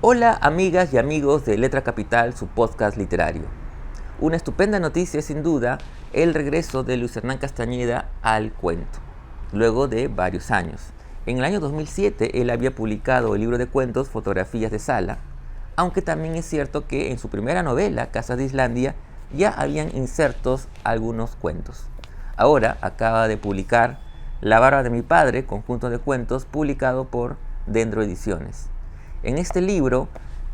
Hola amigas y amigos de Letra Capital, su podcast literario. Una estupenda noticia es sin duda el regreso de Luis Hernán Castañeda al cuento, luego de varios años. En el año 2007 él había publicado el libro de cuentos Fotografías de Sala, aunque también es cierto que en su primera novela, Casas de Islandia, ya habían insertos algunos cuentos. Ahora acaba de publicar La barba de mi padre, conjunto de cuentos publicado por Dendro Ediciones. En este libro,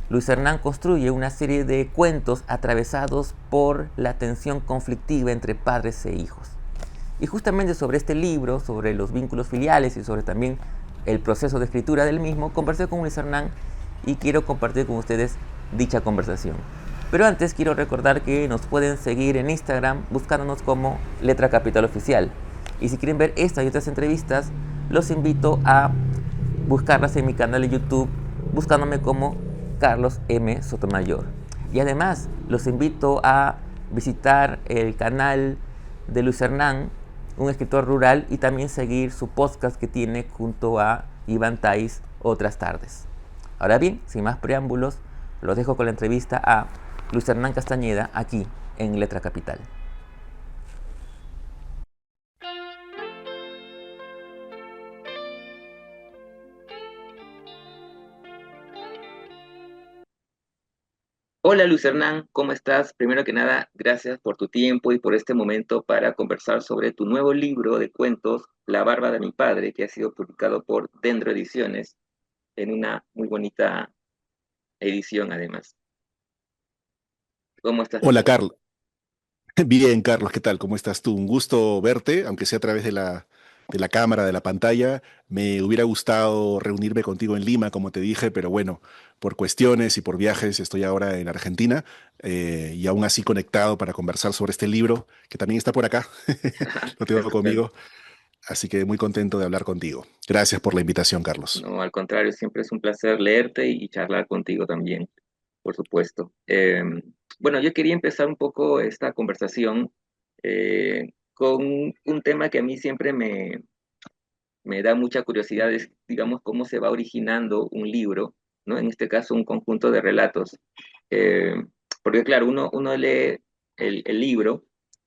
Luis Hernán construye una serie de cuentos atravesados por la tensión conflictiva entre padres e hijos. Y justamente sobre este libro, sobre los vínculos filiales y sobre también el proceso de escritura del mismo, conversé con Luis Hernán y quiero compartir con ustedes dicha conversación. Pero antes quiero recordar que nos pueden seguir en Instagram buscándonos como Letra Capital Oficial. Y si quieren ver estas y otras entrevistas, los invito a buscarlas en mi canal de YouTube buscándome como Carlos M. Sotomayor. Y además los invito a visitar el canal de Luis Hernán, un escritor rural, y también seguir su podcast que tiene junto a Iván Tais, Otras Tardes. Ahora bien, sin más preámbulos, los dejo con la entrevista a Luis Hernán Castañeda aquí en Letra Capital. Hola Luis Hernán, ¿cómo estás? Primero que nada, gracias por tu tiempo y por este momento para conversar sobre tu nuevo libro de cuentos, La barba de mi padre, que ha sido publicado por Dendro Ediciones en una muy bonita edición además. ¿Cómo estás, Luis Hola, Hernán? Carlos. Bien, Carlos, ¿qué tal? ¿Cómo estás tú? Un gusto verte, aunque sea a través de la cámara, de la pantalla. Me hubiera gustado reunirme contigo en Lima, como te dije, pero bueno, por cuestiones y por viajes estoy ahora en Argentina y aún así conectado para conversar sobre este libro, que también está por acá. Lo tengo Estupendo. conmigo, así que muy contento de hablar contigo. Gracias por la invitación, Carlos. No, al contrario, siempre es un placer leerte y charlar contigo también, por supuesto. Bueno, yo quería empezar un poco esta conversación con un tema que a mí siempre me da mucha curiosidad, es, digamos, cómo se va originando un libro, ¿no? En este caso, un conjunto de relatos. Eh, Porque, claro, uno lee el libro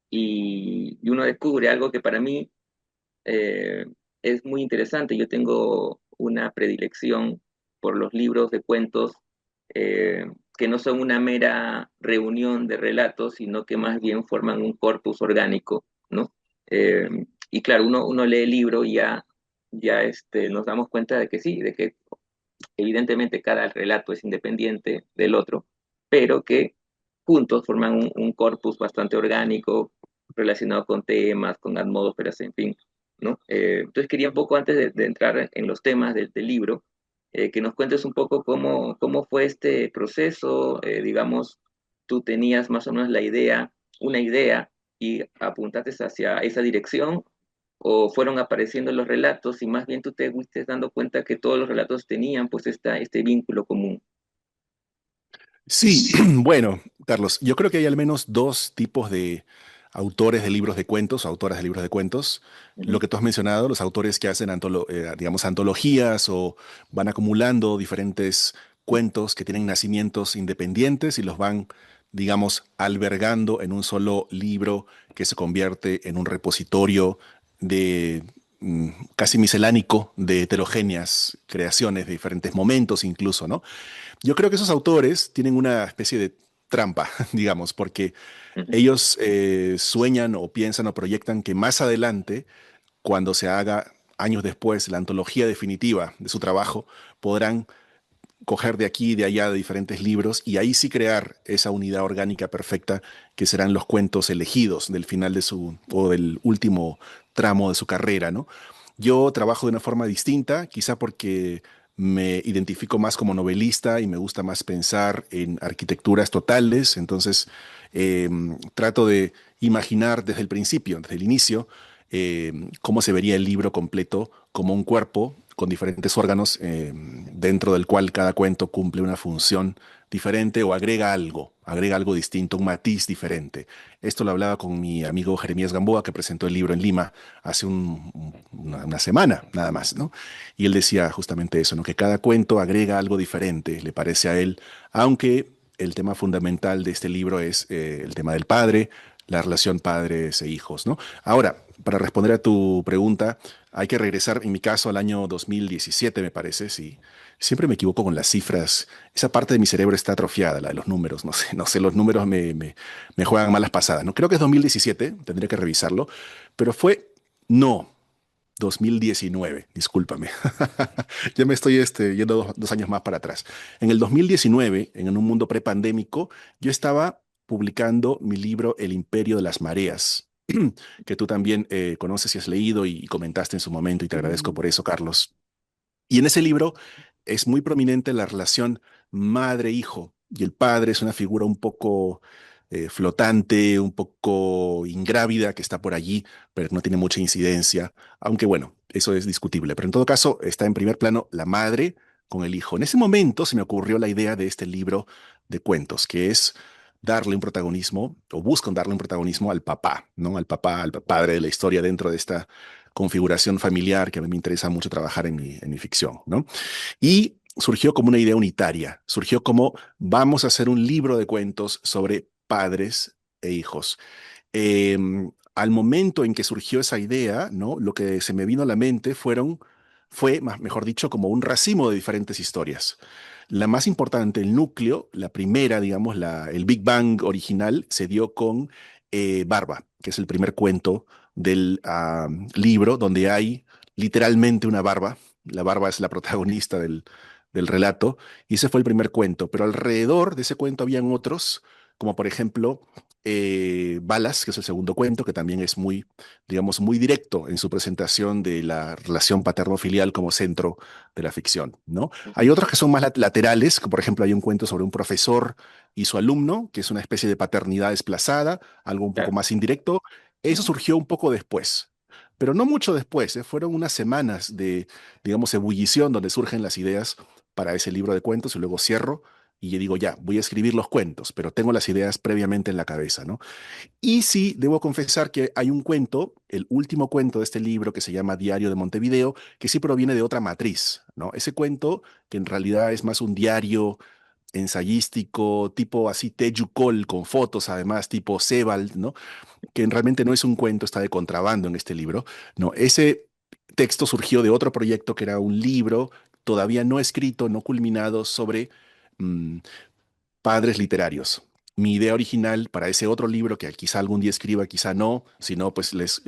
y uno descubre algo que para mí eh, es muy interesante. Yo tengo una predilección por los libros de cuentos eh, que no son una mera reunión de relatos, sino que más bien forman un corpus orgánico, ¿no? Eh, y claro, uno lee el libro y ya nos damos cuenta de que sí, de que evidentemente cada relato es independiente del otro, pero que juntos forman un corpus bastante orgánico relacionado con temas, con atmósferas, en fin, ¿no? Entonces quería un poco antes de entrar en los temas del libro, que nos cuentes un poco cómo fue este proceso, digamos, tú tenías más o menos una idea y apuntaste hacia esa dirección, o fueron apareciendo los relatos y más bien tú te fuiste dando cuenta que todos los relatos tenían pues este vínculo común. Sí, bueno, Carlos, yo creo que hay al menos dos tipos de autores de libros de cuentos, autoras de libros de cuentos. Lo Ujú. que tú has mencionado, los autores que hacen, digamos, antologías o van acumulando diferentes cuentos que tienen nacimientos independientes y los van, digamos, albergando en un solo libro que se convierte en un repositorio de casi miscelánico de heterogéneas creaciones de diferentes momentos incluso, ¿no? Yo creo que esos autores tienen una especie de trampa, digamos, porque Ujú. ellos sueñan o piensan o proyectan que más adelante, cuando se haga años después la antología definitiva de su trabajo, podrán coger de aquí y de allá de diferentes libros y ahí sí crear esa unidad orgánica perfecta que serán los cuentos elegidos del final de su o del último tramo de su carrera, ¿no? Yo trabajo de una forma distinta, quizá porque me identifico más como novelista y me gusta más pensar en arquitecturas totales, entonces trato de imaginar desde el principio, desde el inicio, cómo se vería el libro completo como un cuerpo con diferentes órganos, dentro del cual cada cuento cumple una función diferente o agrega algo distinto, un matiz diferente. Esto lo hablaba con mi amigo Jeremías Gamboa, que presentó el libro en Lima hace una semana, nada más, ¿no? Y él decía justamente eso, ¿no? Que cada cuento agrega algo diferente, le parece a él, aunque el tema fundamental de este libro es el tema del padre, la relación padres e hijos, ¿no? Ahora, para responder a tu pregunta, hay que regresar, en mi caso, al año 2017, me parece, sí. Siempre me equivoco con las cifras. Esa parte de mi cerebro está atrofiada, la de los números. No sé, los números me juegan malas pasadas. No creo que es 2017, tendría que revisarlo, pero no, 2019, discúlpame. Ya me estoy yendo dos años más para atrás. En el 2019, en un mundo prepandémico, yo estaba publicando mi libro El Imperio de las Mareas, que tú también conoces y has leído y comentaste en su momento, y te agradezco por eso, Carlos. Y en ese libro es muy prominente la relación madre-hijo, y el padre es una figura un poco flotante, un poco ingrávida, que está por allí, pero no tiene mucha incidencia, aunque bueno, eso es discutible. Pero en todo caso, está en primer plano la madre con el hijo. En ese momento se me ocurrió la idea de este libro de cuentos, que es darle un protagonismo, o buscan darle un protagonismo al papá, ¿no? Al papá, al padre de la historia dentro de esta configuración familiar que a mí me interesa mucho trabajar en mi ficción, ¿no? Y surgió como una idea unitaria, surgió como vamos a hacer un libro de cuentos sobre padres e hijos. Al momento en que surgió esa idea, ¿no? Lo que se me vino a la mente mejor dicho, como un racimo de diferentes historias. La más importante, el núcleo, la primera, digamos, el Big Bang original, se dio con Barba, que es el primer cuento del libro, donde hay literalmente una barba. La barba es la protagonista del relato, y ese fue el primer cuento, pero alrededor de ese cuento habían otros, como por ejemplo Balas, que es el segundo cuento, que también es muy, digamos, muy directo en su presentación de la relación paterno-filial como centro de la ficción, ¿no? Hay otros que son más laterales, como por ejemplo hay un cuento sobre un profesor y su alumno, que es una especie de paternidad desplazada, algo un poco Claro. más indirecto. Eso surgió un poco después, pero no mucho después, ¿eh? Fueron unas semanas de, digamos, ebullición donde surgen las ideas para ese libro de cuentos, y luego cierro y yo digo, ya, voy a escribir los cuentos, pero tengo las ideas previamente en la cabeza, ¿no? Y sí, debo confesar que hay un cuento, el último cuento de este libro, que se llama Diario de Montevideo, que sí proviene de otra matriz, ¿no? Ese cuento, que en realidad es más un diario ensayístico, tipo así Teju Cole, con fotos además, tipo Sebald, ¿no? Que realmente no es un cuento, está de contrabando en este libro, ¿no? Ese texto surgió de otro proyecto, que era un libro todavía no escrito, no culminado, sobre mm, padres literarios. Mi idea original para ese otro libro, que quizá algún día escriba, quizá no, si no, pues les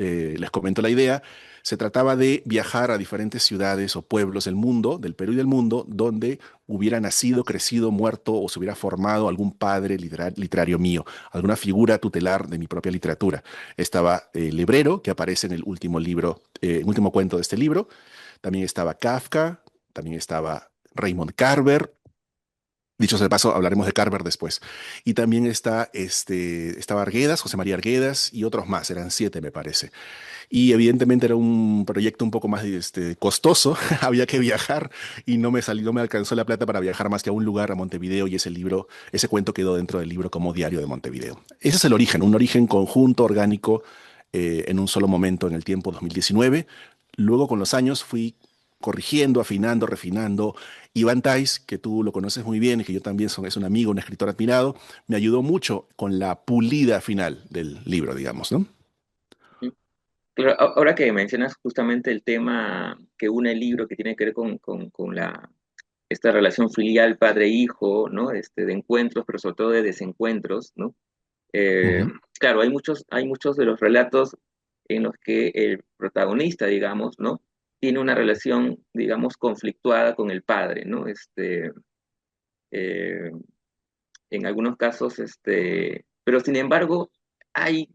comento la idea, se trataba de viajar a diferentes ciudades o pueblos del mundo, del Perú y del mundo, donde hubiera nacido, crecido, muerto o se hubiera formado algún padre literario mío, alguna figura tutelar de mi propia literatura. Estaba Lebrero, que aparece en el último libro, el último cuento de este libro. También estaba Kafka, también estaba Raymond Carver. Dicho sea de paso, hablaremos de Carver después. Y también estaba Arguedas, José María Arguedas y otros más, eran 7 me parece. Y evidentemente era un proyecto un poco más costoso, había que viajar y no me alcanzó la plata para viajar más que a un lugar, a Montevideo, y ese libro, ese cuento quedó dentro del libro como Diario de Montevideo. Ese es el origen, un origen conjunto, orgánico, en un solo momento en el tiempo 2019. Luego con los años fui corrigiendo, afinando, refinando. Iván Tais, que tú lo conoces muy bien y que yo también es un amigo, un escritor admirado, me ayudó mucho con la pulida final del libro, digamos, ¿no? Claro, ahora que mencionas justamente el tema que une el libro, que tiene que ver con esta relación filial padre-hijo, ¿no? De encuentros, pero sobre todo de desencuentros, ¿no? Eh, Ujú. claro, hay muchos de los relatos en los que el protagonista, digamos, ¿no? Tiene una relación, digamos, conflictuada con el padre, ¿no? Eh, en algunos casos, pero sin embargo, hay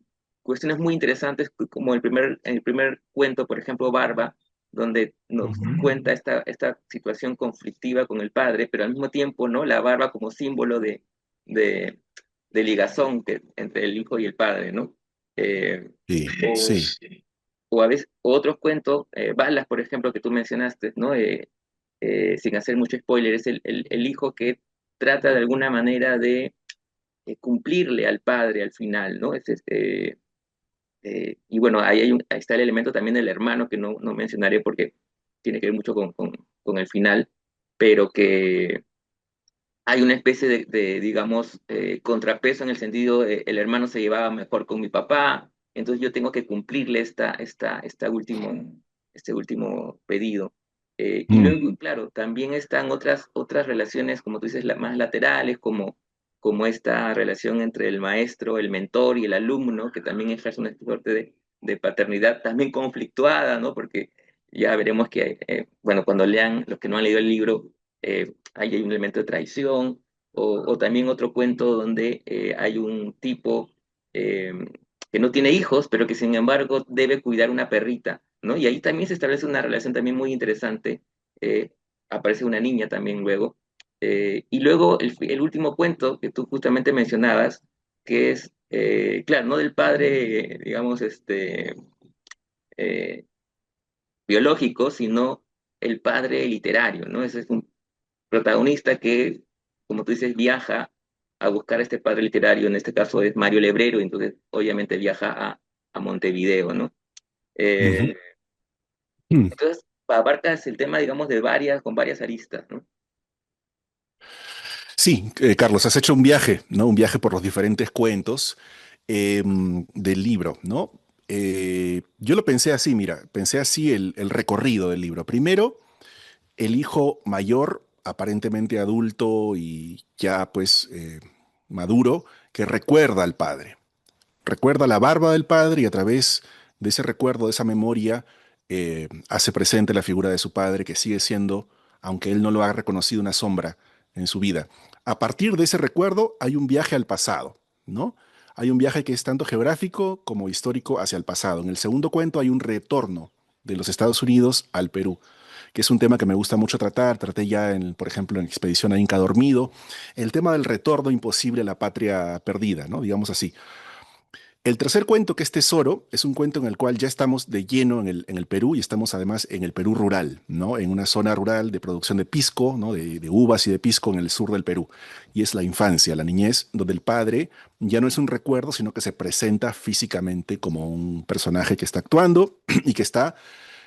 cuestiones muy interesantes, como el primer cuento, por ejemplo, Barba, donde nos Ujú. cuenta esta situación conflictiva con el padre, pero al mismo tiempo, ¿no? La barba como símbolo de, de ligazón entre el hijo y el padre, ¿no? Eh, Sí, o, sí. o a veces otros cuentos, Balas, por ejemplo, que tú mencionaste, ¿no? Sin hacer mucho spoiler, es el hijo que trata de alguna manera de cumplirle al padre al final, ¿no? Y bueno, ahí está el elemento también del hermano que no mencionaré porque tiene que ver mucho con el final, pero que hay una especie digamos, contrapeso en el sentido de el hermano se llevaba mejor con mi papá, entonces yo tengo que cumplirle este último pedido. Y Mm, luego, claro, también están otras relaciones, como tú dices, más laterales, como esta relación entre el maestro, el mentor y el alumno, que también ejerce una suerte de paternidad también conflictuada, ¿no? Porque ya veremos que, bueno, cuando lean, los que no han leído el libro, ahí hay un elemento de traición, o también otro cuento donde hay un tipo eh, que no tiene hijos, pero que sin embargo debe cuidar una perrita, ¿no? Y ahí también se establece una relación también muy interesante. eh, Aparece una niña también luego. Y luego el último cuento que tú justamente mencionabas, que es, claro, no del padre, digamos, eh, biológico, sino el padre literario, ¿no? Ese es un protagonista que, como tú dices, viaja a buscar a este padre literario, en este caso es Mario Lebrero, entonces obviamente viaja a Montevideo, ¿no? ujú, Eh, mm. entonces abarcas el tema, digamos, con varias aristas, ¿no? Sí, Carlos, has hecho un viaje, ¿no? Un viaje por los diferentes cuentos del libro, ¿no? Yo lo pensé así, mira, pensé así el recorrido del libro. Primero, el hijo mayor, aparentemente adulto y ya pues maduro, que recuerda al padre. Recuerda la barba del padre y a través de ese recuerdo, de esa memoria, hace presente la figura de su padre que sigue siendo, aunque él no lo ha reconocido, una sombra en su vida. A partir de ese recuerdo hay un viaje al pasado, ¿no? Hay un viaje que es tanto geográfico como histórico hacia el pasado. En el segundo cuento hay un retorno de los Estados Unidos al Perú, que es un tema que me gusta mucho tratar. Traté ya, por ejemplo, en Expedición a Inca Dormido, el tema del retorno imposible a la patria perdida, ¿no? Digamos así. El tercer cuento, que es Tesoro, es un cuento en el cual ya estamos de lleno en el Perú y estamos además en el Perú rural, ¿no? En una zona rural de producción de pisco, ¿no? De uvas y de pisco en el sur del Perú. Y es la infancia, la niñez, donde el padre ya no es un recuerdo, sino que se presenta físicamente como un personaje que está actuando y que está,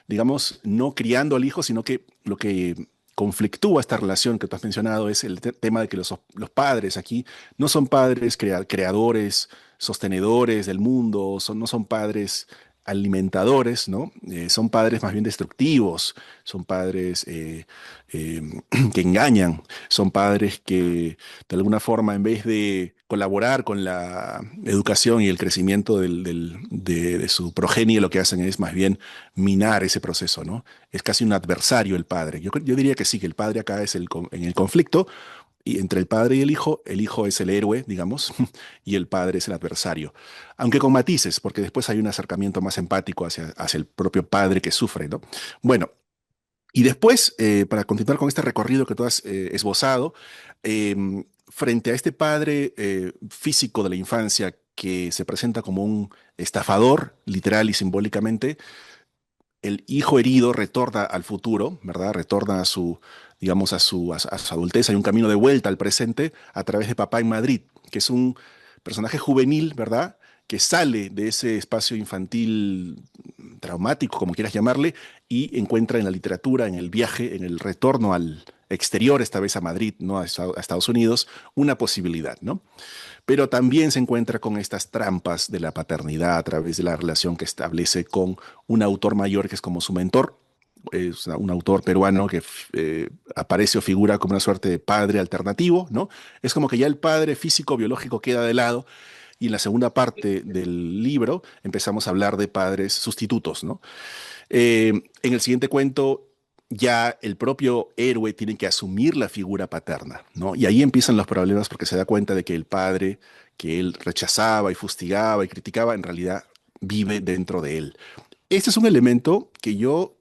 digamos, no criando al hijo, sino que lo que conflictúa esta relación que tú has mencionado es el tema de que los padres aquí no son padres creadores, sostenedores del mundo, no son padres alimentadores, ¿no? Son padres más bien destructivos, son padres eh, que engañan, son padres que de alguna forma en vez de colaborar con la educación y el crecimiento de su progenie, lo que hacen es más bien minar ese proceso, ¿no? Es casi un adversario el padre. Yo diría que sí, que el padre acá es en el conflicto y entre el hijo es el héroe, digamos, y el padre es el adversario. Aunque con matices, porque después hay un acercamiento más empático hacia el propio padre que sufre, ¿no? Bueno, y después, para continuar con este recorrido que tú has esbozado, frente a este padre físico de la infancia que se presenta como un estafador, literal y simbólicamente, el hijo herido retorna al futuro, ¿verdad? Retorna a su, digamos, a su adultez. Hay un camino de vuelta al presente a través de Papá en Madrid, que es un personaje juvenil, ¿verdad? Que sale de ese espacio infantil traumático, como quieras llamarle, y encuentra en la literatura, en el viaje, en el retorno al exterior, esta vez a Madrid, ¿no? A Estados Unidos, una posibilidad, ¿no? Pero también se encuentra con estas trampas de la paternidad a través de la relación que establece con un autor mayor que es como su mentor. Es un autor peruano que aparece o figura como una suerte de padre alternativo, ¿no? Es como que ya el padre físico, biológico queda de lado y en la segunda parte del libro empezamos a hablar de padres sustitutos, ¿no? En el siguiente cuento, ya el propio héroe tiene que asumir la figura paterna, ¿no? Y ahí empiezan los problemas porque se da cuenta de que el padre que él rechazaba y fustigaba y criticaba, en realidad vive dentro de él. Este es un elemento que yo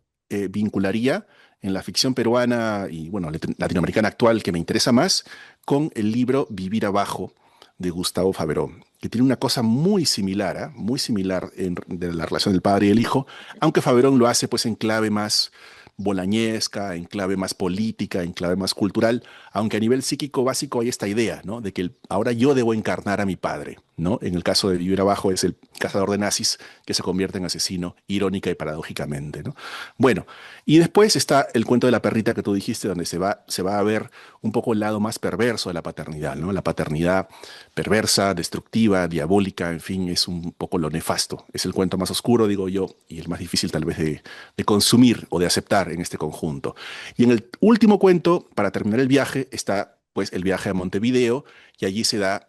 vincularía en la ficción peruana y, bueno, latinoamericana actual que me interesa más con el libro Vivir abajo de Gustavo Faberó. que tiene una cosa muy similar, ¿ah? Muy similar de la relación del padre y el hijo, aunque Faberón lo hace pues en clave más bolañesca, en clave más política, en clave más cultural, aunque a nivel psíquico básico hay esta idea, ¿no? De que ahora yo debo encarnar a mi padre, ¿no? En el caso de Vivir Abajo es el cazador de nazis que se convierte en asesino, irónica y paradójicamente, ¿no? Bueno, y después está el cuento de la perrita que tú dijiste, donde se va a ver un poco el lado más perverso de la paternidad, ¿no? La paternidad perversa, destructiva, diabólica, en fin, es un poco lo nefasto. Es el cuento más oscuro, digo yo, y el más difícil tal vez de consumir o de aceptar en este conjunto. Y en el último cuento, para terminar el viaje, está pues el viaje a Montevideo, y allí se da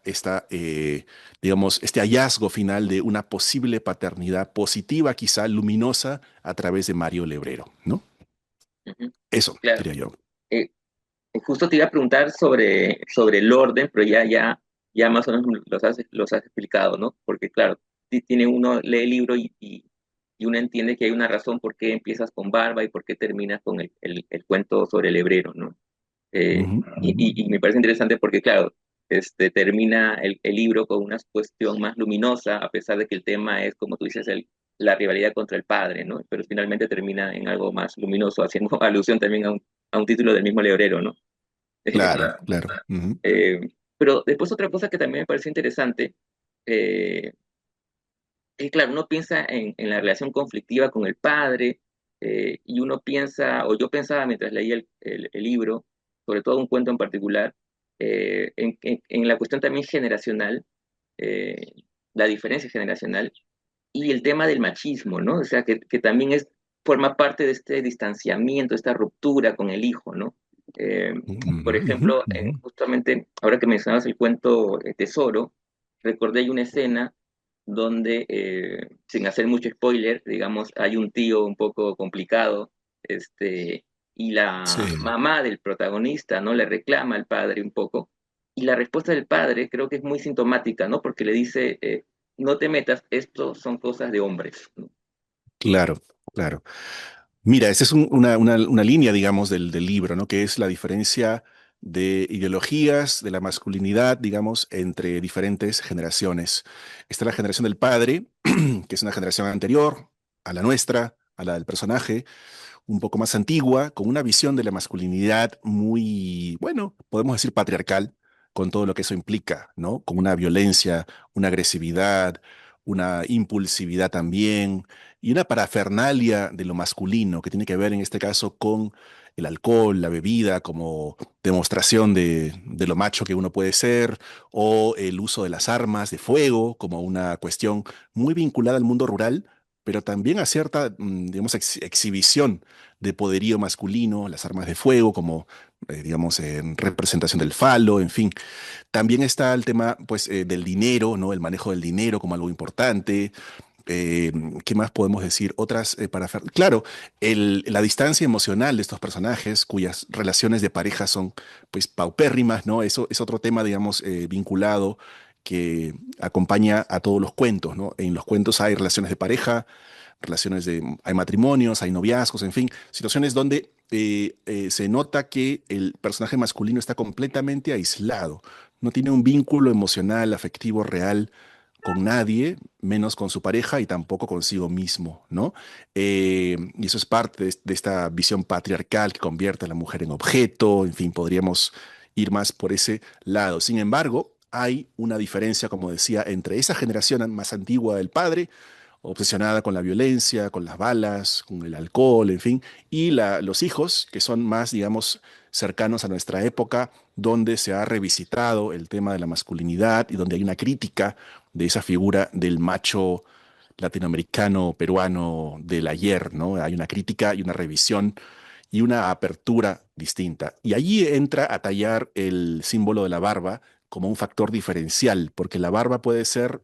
digamos, este hallazgo final de una posible paternidad positiva, quizá luminosa, a través de Mario Lebrero, ¿no? Ujú. Eso, Claro. diría yo. Eh, Justo te iba a preguntar sobre el orden, pero ya más o menos los has explicado, ¿no? Porque claro, tiene uno, lee el libro y uno entiende que hay una razón por qué empiezas con Barba y por qué terminas con el cuento sobre el hebrero, ¿no? Ujú. Y me parece interesante porque, claro, termina el libro con una cuestión más luminosa, a pesar de que el tema es, como tú dices, la rivalidad contra el padre, ¿no? Pero finalmente termina en algo más luminoso, haciendo alusión también a un título del mismo Lebrero, ¿no? Claro, claro. Ujú. Eh, pero después otra cosa que también me parece interesante, eh, es claro, uno piensa en la relación conflictiva con el padre, y uno piensa, o yo pensaba mientras leía el libro, sobre todo un cuento en particular, en la cuestión también generacional, eh, la diferencia generacional y el tema del machismo, ¿no? O sea, que también forma parte de este distanciamiento, esta ruptura con el hijo, ¿no? Eh, Ujú, por ujú, ejemplo, ujú. justamente ahora que mencionabas el cuento Tesoro, recordé hay una escena donde, sin hacer mucho spoiler, digamos, hay un tío un poco complicado, y la Sí. mamá del protagonista, ¿no? Le reclama al padre un poco, y la respuesta del padre creo que es muy sintomática, ¿no? Porque le dice, no te metas, esto son cosas de hombres, ¿no? Claro, claro. Mira, esa es una línea, digamos, del libro, ¿no? Que es la diferencia de ideologías, de la masculinidad, digamos, entre diferentes generaciones. Está la generación del padre, que es una generación anterior a la nuestra, a la del personaje, un poco más antigua, con una visión de la masculinidad muy, bueno, podemos decir patriarcal, con todo lo que eso implica, ¿no? Con una violencia, una agresividad, una impulsividad también, y una parafernalia de lo masculino, que tiene que ver en este caso con el alcohol, la bebida, como demostración de lo macho que uno puede ser, o el uso de las armas de fuego como una cuestión muy vinculada al mundo rural, pero también a cierta, digamos, exhibición de poderío masculino, las armas de fuego, como, digamos, en representación del falo, en fin. También está el tema, pues, del dinero, ¿no? El manejo del dinero como algo importante. Eh, ¿Qué más podemos decir? Otras, claro, la distancia emocional de estos personajes, cuyas relaciones de pareja son, pues, paupérrimas, ¿no? Eso es otro tema, digamos, vinculado que acompaña a todos los cuentos, ¿no? En los cuentos hay relaciones de pareja, hay matrimonios, hay noviazgos, en fin, situaciones donde se nota que el personaje masculino está completamente aislado, no tiene un vínculo emocional, afectivo, real con nadie, menos con su pareja y tampoco consigo mismo, ¿no? Y eso es parte de esta visión patriarcal que convierte a la mujer en objeto, en fin, podríamos ir más por ese lado. Sin embargo, hay una diferencia, como decía, entre esa generación más antigua del padre, obsesionada con la violencia, con las balas, con el alcohol, en fin, y los hijos, que son más, digamos, cercanos a nuestra época, donde se ha revisitado el tema de la masculinidad y donde hay una crítica de esa figura del macho latinoamericano, peruano del ayer, ¿no? Hay una crítica y una revisión y una apertura distinta. Y allí entra a tallar el símbolo de la barba como un factor diferencial, porque la barba puede ser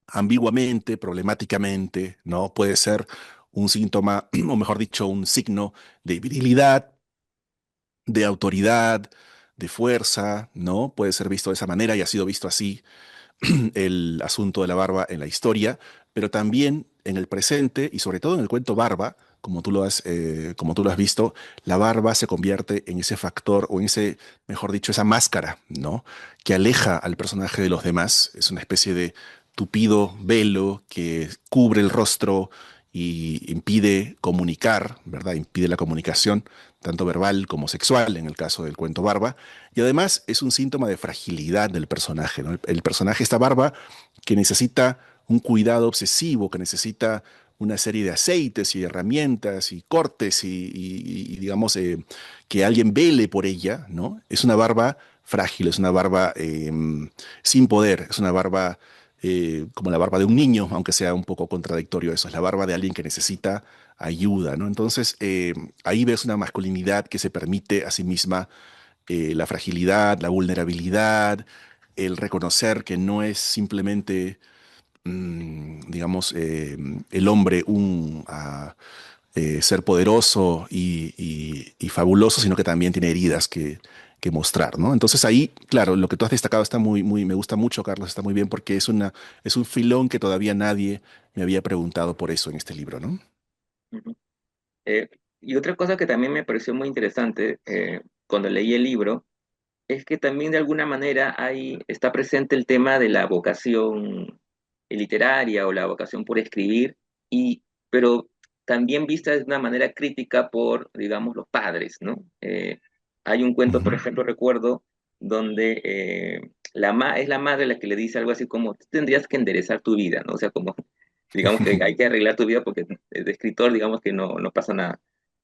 ambiguamente, problemáticamente, ¿no? Puede ser un síntoma, o mejor dicho, un signo de virilidad, de autoridad, de fuerza, ¿no? Puede ser visto de esa manera y ha sido visto así el asunto de la barba en la historia, pero también en el presente y sobre todo en el cuento Barba, como tú lo has visto, la barba se convierte en ese factor o en ese, mejor dicho, esa máscara, ¿no? Que aleja al personaje de los demás. Es una especie de tupido velo que cubre el rostro y impide comunicar, ¿verdad? Impide la comunicación, tanto verbal como sexual, en el caso del cuento Barba. Y además es un síntoma de fragilidad del personaje, ¿no? El personaje, esta Barba, que necesita un cuidado obsesivo, que necesita una serie de aceites y herramientas y cortes y, digamos, que alguien vele por ella, ¿no? Es una barba frágil, es una barba sin poder, es una barba como la barba de un niño, aunque sea un poco contradictorio eso, es la barba de alguien que necesita ayuda, ¿no? Entonces, ahí ves una masculinidad que se permite a sí misma la fragilidad, la vulnerabilidad, el reconocer que no es simplemente digamos, el hombre ser poderoso y fabuloso, sino que también tiene heridas que mostrar, ¿no? Entonces ahí, claro, lo que tú has destacado está me gusta mucho, Carlos, está muy bien porque es un filón que todavía nadie me había preguntado por eso en este libro, ¿no? Ujú. Eh, y otra cosa que también me pareció muy interesante cuando leí el libro es que también de alguna manera está presente el tema de la vocación literaria o la vocación por escribir, pero también vista de una manera crítica por, digamos, los padres, ¿no? Hay un cuento, por Ujú. ejemplo, recuerdo, donde es la madre la que le dice algo así como, tú tendrías que enderezar tu vida, ¿no? O sea, como, digamos que hay que arreglar tu vida porque de escritor, digamos que no pasa nada.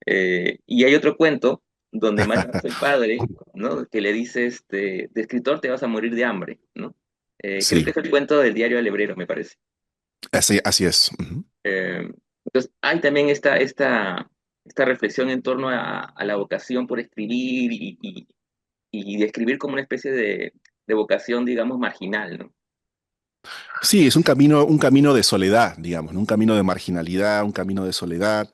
Y hay otro cuento donde más bien es el padre, ¿no? Que le dice, de escritor te vas a morir de hambre, ¿no? Creo que Sí, es el cuento del diario El Hebrero, me parece. así es. Ujú. Eh, entonces, hay también esta reflexión en torno a la vocación por escribir y de escribir como una especie de vocación, digamos, marginal, ¿no? Sí, es un camino de soledad, digamos, ¿no? Un camino de marginalidad, un camino de soledad.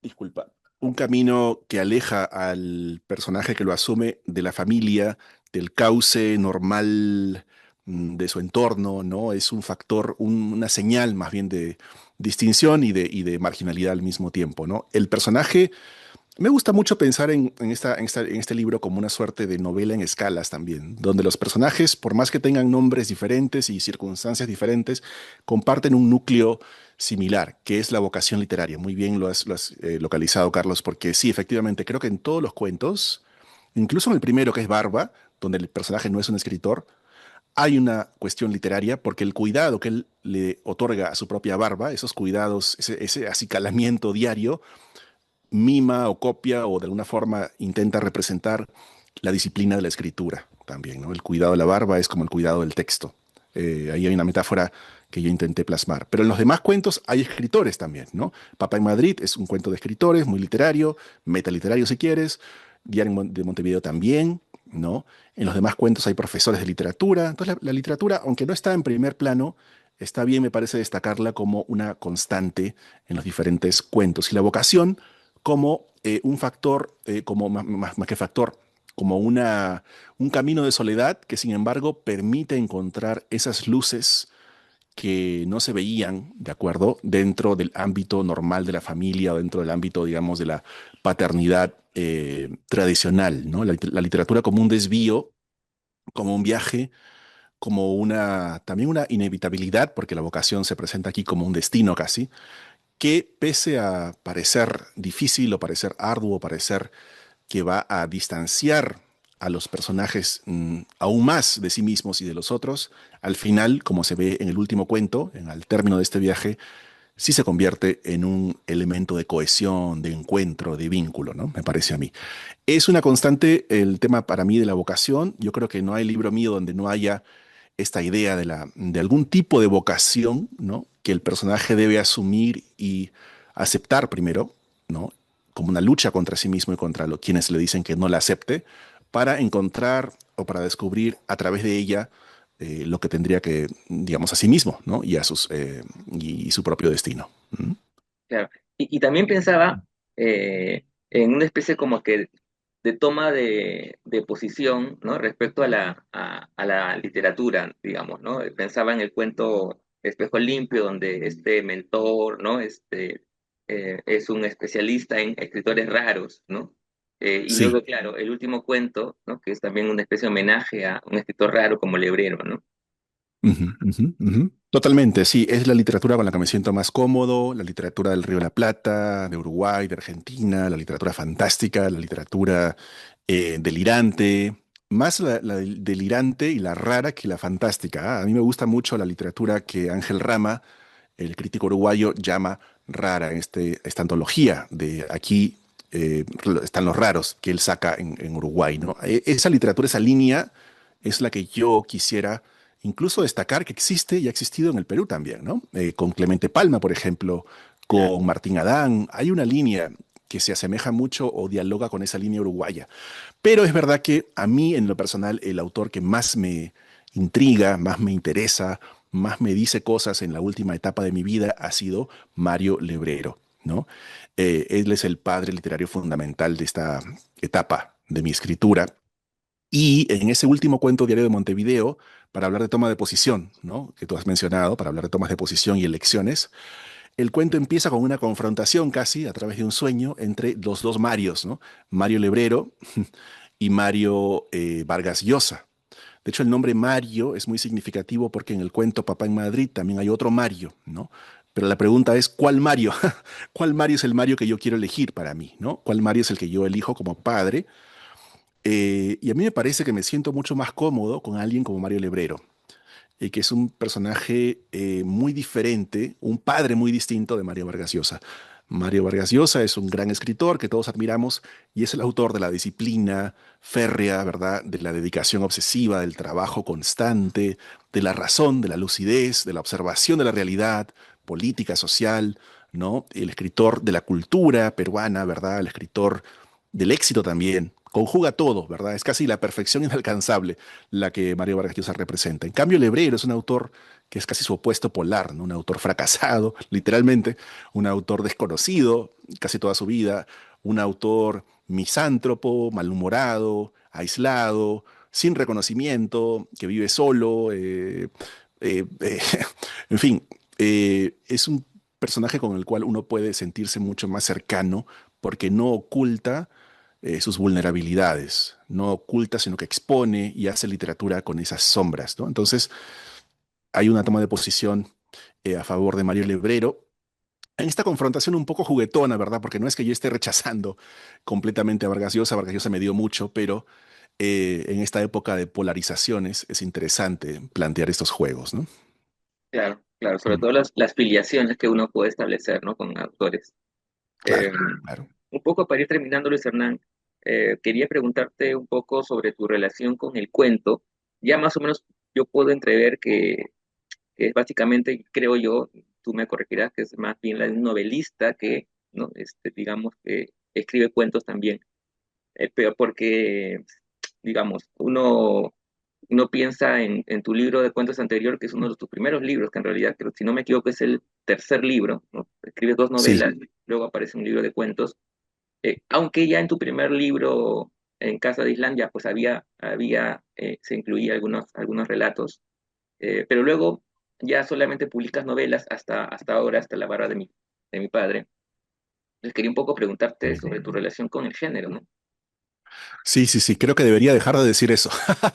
Disculpa, un camino que aleja al personaje que lo asume de la familia, del cauce normal de su entorno, ¿no? Es un factor, una señal más bien de distinción y de marginalidad al mismo tiempo, ¿no? El personaje, me gusta mucho pensar en este libro como una suerte de novela en escalas también, donde los personajes, por más que tengan nombres diferentes y circunstancias diferentes, comparten un núcleo similar, que es la vocación literaria. Muy bien lo has localizado, Carlos, porque sí, efectivamente, creo que en todos los cuentos, incluso en el primero, que es Barba, donde el personaje no es un escritor, hay una cuestión literaria porque el cuidado que él le otorga a su propia barba, esos cuidados, ese acicalamiento diario, mima o copia o de alguna forma intenta representar la disciplina de la escritura también, ¿no? El cuidado de la barba es como el cuidado del texto. Ahí hay una metáfora que yo intenté plasmar. Pero en los demás cuentos hay escritores también, ¿no? Papá en Madrid es un cuento de escritores, muy literario, metaliterario si quieres, de Montevideo también, ¿no? En los demás cuentos hay profesores de literatura. Entonces la literatura, aunque no está en primer plano, está bien, me parece, destacarla como una constante en los diferentes cuentos. Y la vocación como un factor, como más que factor, como un camino de soledad que sin embargo permite encontrar esas luces que no se veían, ¿de acuerdo?, dentro del ámbito normal de la familia o dentro del ámbito, digamos, de la paternidad tradicional, ¿no? La literatura como un desvío, como un viaje, como también una inevitabilidad, porque la vocación se presenta aquí como un destino casi, que pese a parecer difícil o parecer arduo, parecer que va a distanciar a los personajes aún más de sí mismos y de los otros, al final, como se ve en el último cuento, al término de este viaje, sí se convierte en un elemento de cohesión, de encuentro, de vínculo, ¿no? Me parece a mí. Es una constante el tema para mí de la vocación. Yo creo que no hay libro mío donde no haya esta idea de algún tipo de vocación, ¿no? Que el personaje debe asumir y aceptar primero, ¿no? Como una lucha contra sí mismo y contra quienes le dicen que no la acepte, para encontrar o para descubrir a través de ella lo que tendría que, digamos, a sí mismo, ¿no? Y su propio destino. ¿Mm? Claro. Y también pensaba en una especie como que de toma de posición, ¿no? Respecto a la literatura, digamos, ¿no? Pensaba en el cuento Espejo Limpio, donde este mentor, ¿no? es un especialista en escritores raros, ¿no? Y luego, Sí. claro, el último cuento, ¿no? Que es también una especie de homenaje a un escritor raro como Lebrero, ¿no? Ujú, ujú, ujú. Totalmente, sí, es la literatura con la que me siento más cómodo, la literatura del Río de la Plata, de Uruguay, de Argentina, la literatura fantástica, la literatura delirante, más delirante y la rara que la fantástica. A mí me gusta mucho la literatura que Ángel Rama, el crítico uruguayo, llama rara, esta antología de aquí están los raros que él saca en Uruguay, ¿no? Esa literatura, esa línea es la que yo quisiera incluso destacar que existe y ha existido en el Perú también, ¿no? Con Clemente Palma, por ejemplo, Claro. con Martín Adán, hay una línea que se asemeja mucho o dialoga con esa línea uruguaya. Pero es verdad que a mí, en lo personal, el autor que más me intriga, más me interesa, más me dice cosas en la última etapa de mi vida ha sido Mario Lebrero, ¿no? Él es el padre literario fundamental de esta etapa de mi escritura. Y en ese último cuento Diario de Montevideo, para hablar de toma de posición, ¿no? Que tú has mencionado, para hablar de tomas de posición y elecciones, el cuento empieza con una confrontación casi a través de un sueño entre los dos Marios, ¿no? Mario Lebrero y Mario Vargas Llosa. De hecho, el nombre Mario es muy significativo porque en el cuento Papá en Madrid también hay otro Mario, ¿no? Pero la pregunta es, ¿cuál Mario? ¿Cuál Mario es el Mario que yo quiero elegir para mí, ¿no? ¿Cuál Mario es el que yo elijo como padre? Y a mí me parece que me siento mucho más cómodo con alguien como Mario Lebrero, que es un personaje muy diferente, un padre muy distinto de Mario Vargas Llosa. Mario Vargas Llosa es un gran escritor que todos admiramos y es el autor de la disciplina férrea, ¿verdad? De la dedicación obsesiva, del trabajo constante, de la razón, de la lucidez, de la observación de la realidad política, social, ¿no? El escritor de la cultura peruana, ¿verdad? El escritor del éxito también. Conjuga todo, ¿verdad? Es casi la perfección inalcanzable la que Mario Vargas Llosa representa. En cambio, Lebrero es un autor que es casi su opuesto polar, ¿no? Un autor fracasado, literalmente, un autor desconocido casi toda su vida, un autor misántropo, malhumorado, aislado, sin reconocimiento, que vive solo, eh, en fin, es un personaje con el cual uno puede sentirse mucho más cercano porque no oculta sus vulnerabilidades, no oculta, sino que expone y hace literatura con esas sombras, ¿no? Entonces, hay una toma de posición a favor de Mario Lebrero en esta confrontación un poco juguetona, ¿verdad? Porque no es que yo esté rechazando completamente a Vargas Llosa me dio mucho, pero en esta época de polarizaciones es interesante plantear estos juegos, ¿no? Claro, claro, sobre Mm, todo las filiaciones que uno puede establecer, ¿no? Con autores. Eh, claro, claro. un poco para ir terminando, Luis Hernán, quería preguntarte un poco sobre tu relación con el cuento. Ya más o menos yo puedo entrever que es básicamente, creo yo, tú me corregirás, que es más bien la de un novelista que, ¿no? Digamos, que escribe cuentos también. Pero porque, digamos, uno piensa en tu libro de cuentos anterior, que es uno de tus primeros libros, que en realidad, creo, si no me equivoco, es el tercer libro, ¿no? Escribes dos Sí, novelas, luego aparece un libro de cuentos. Aunque ya en tu primer libro, en Casa de Islandia, pues se incluía algunos relatos, pero luego ya solamente publicas novelas hasta ahora, hasta la barra de mi padre. Entonces quería un poco preguntarte sobre tu relación con el género, ¿no? sí, sí, sí, creo que debería dejar de decir eso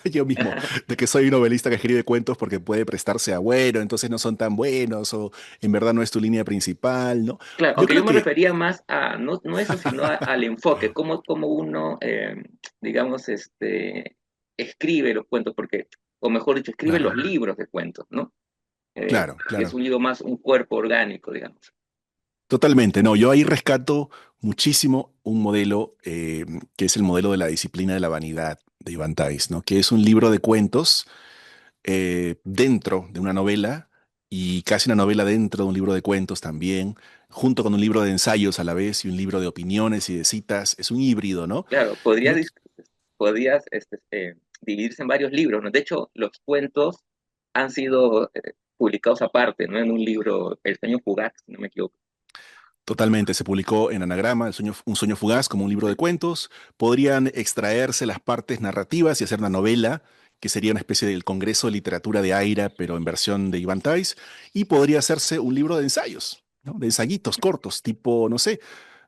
yo mismo, de que soy un novelista que escribe cuentos porque puede prestarse a bueno, entonces no son tan buenos o en verdad no es tu línea principal, ¿no? Claro, Yo aunque yo creo me que, refería más a, no eso, sino al enfoque, cómo uno, digamos, escribe los cuentos, porque, o mejor dicho, escribe los claro, libros de cuentos, ¿no? claro, Que es claro. un libro más un cuerpo orgánico, digamos. Totalmente, no, yo ahí rescato muchísimo un modelo que es el modelo de la disciplina de la vanidad de Iván Tais, ¿no? Que es un libro de cuentos dentro de una novela y casi una novela dentro de un libro de cuentos también, junto con un libro de ensayos a la vez y un libro de opiniones y de citas. Es un híbrido, ¿no? Claro, Yo, podrías dividirse en varios libros, ¿no? De hecho, los cuentos han sido publicados aparte, ¿no? En un libro, El sueño fugaz, si no me equivoco. totalmente, se publicó en Anagrama, Un sueño fugaz, como un libro de cuentos. Podrían extraerse las partes narrativas y hacer una novela, que sería una especie del Congreso de Literatura de Aira, pero en versión de Iván Tais. Y podría hacerse un libro de ensayos, ¿no? De ensayitos cortos, tipo, no sé,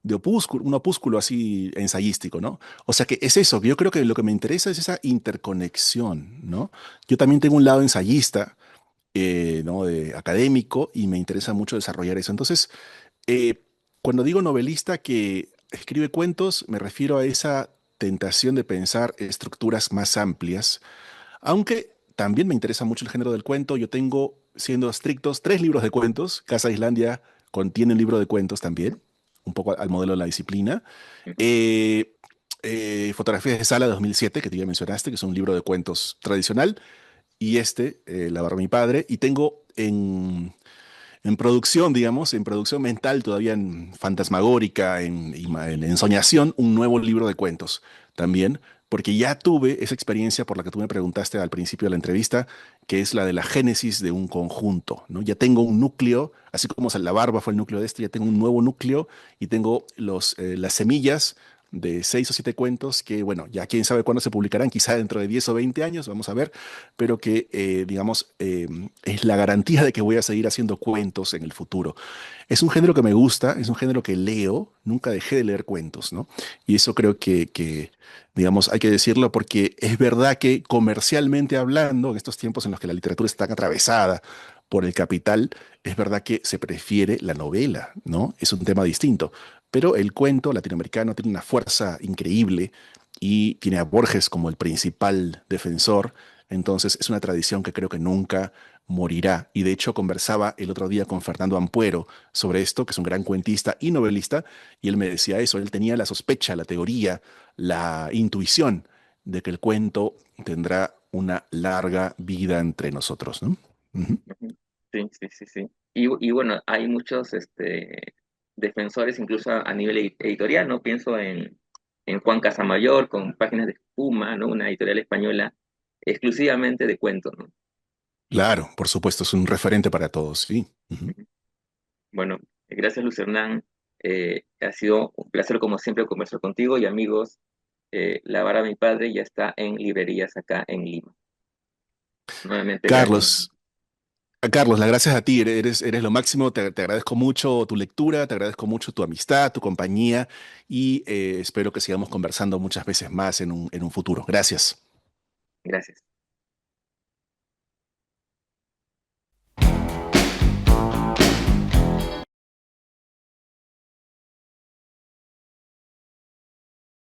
de opúsculo, un opúsculo así ensayístico, ¿no? O sea que es eso, que yo creo que lo que me interesa es esa interconexión, ¿no? Yo también tengo un lado ensayista, ¿no? De académico, y me interesa mucho desarrollar eso. Entonces, eh, cuando digo novelista que escribe cuentos, me refiero a esa tentación de pensar estructuras más amplias, aunque también me interesa mucho el género del cuento. Yo tengo, siendo estrictos, 3 libros de cuentos. Casa Islandia contiene un libro de cuentos también, un poco al modelo de la disciplina. Ujú. Eh, Fotografías de Sala 2007, que tú ya mencionaste, que es un libro de cuentos tradicional, y La barba de mi padre. Y tengo en producción, digamos, en producción mental, todavía en fantasmagórica, en ensoñación, un nuevo libro de cuentos también, porque ya tuve esa experiencia por la que tú me preguntaste al principio de la entrevista, que es la de la génesis de un conjunto, ¿no? Ya tengo un núcleo, así como la barba fue el núcleo de esto, ya tengo un nuevo núcleo y tengo las semillas de 6 o 7 cuentos que, bueno, ya quién sabe cuándo se publicarán, quizá dentro de 10 o 20 años, vamos a ver, pero que, digamos, es la garantía de que voy a seguir haciendo cuentos en el futuro. Es un género que me gusta, es un género que leo, nunca dejé de leer cuentos, ¿no? Y eso creo digamos, hay que decirlo porque es verdad que comercialmente hablando, en estos tiempos en los que la literatura está tan atravesada por el capital, es verdad que se prefiere la novela, ¿no? Es un tema distinto. Pero el cuento latinoamericano tiene una fuerza increíble y tiene a Borges como el principal defensor. Entonces es una tradición que creo que nunca morirá. Y de hecho conversaba el otro día con Fernando Ampuero sobre esto, que es un gran cuentista y novelista, y él me decía eso, él tenía la sospecha, la teoría, la intuición de que el cuento tendrá una larga vida entre nosotros, ¿no? Ujú. Ujú. Sí, sí, sí, sí. Y bueno, hay muchos defensores, incluso a nivel editorial, ¿no? Pienso en Juan Casamayor con Páginas de Espuma, ¿no? Una editorial española exclusivamente de cuentos, ¿no? Claro, por supuesto, es un referente para todos, sí. Ujú. Ujú. Bueno, gracias, Luz Hernán. Ha sido un placer, como siempre, conversar contigo y amigos. La vara de mi padre ya está en librerías acá en Lima. Nuevamente, gracias. Carlos, Carlos, las gracias a ti, eres lo máximo, te agradezco mucho tu lectura, te agradezco mucho tu amistad, tu compañía y espero que sigamos conversando muchas veces más en un futuro. Gracias. Gracias.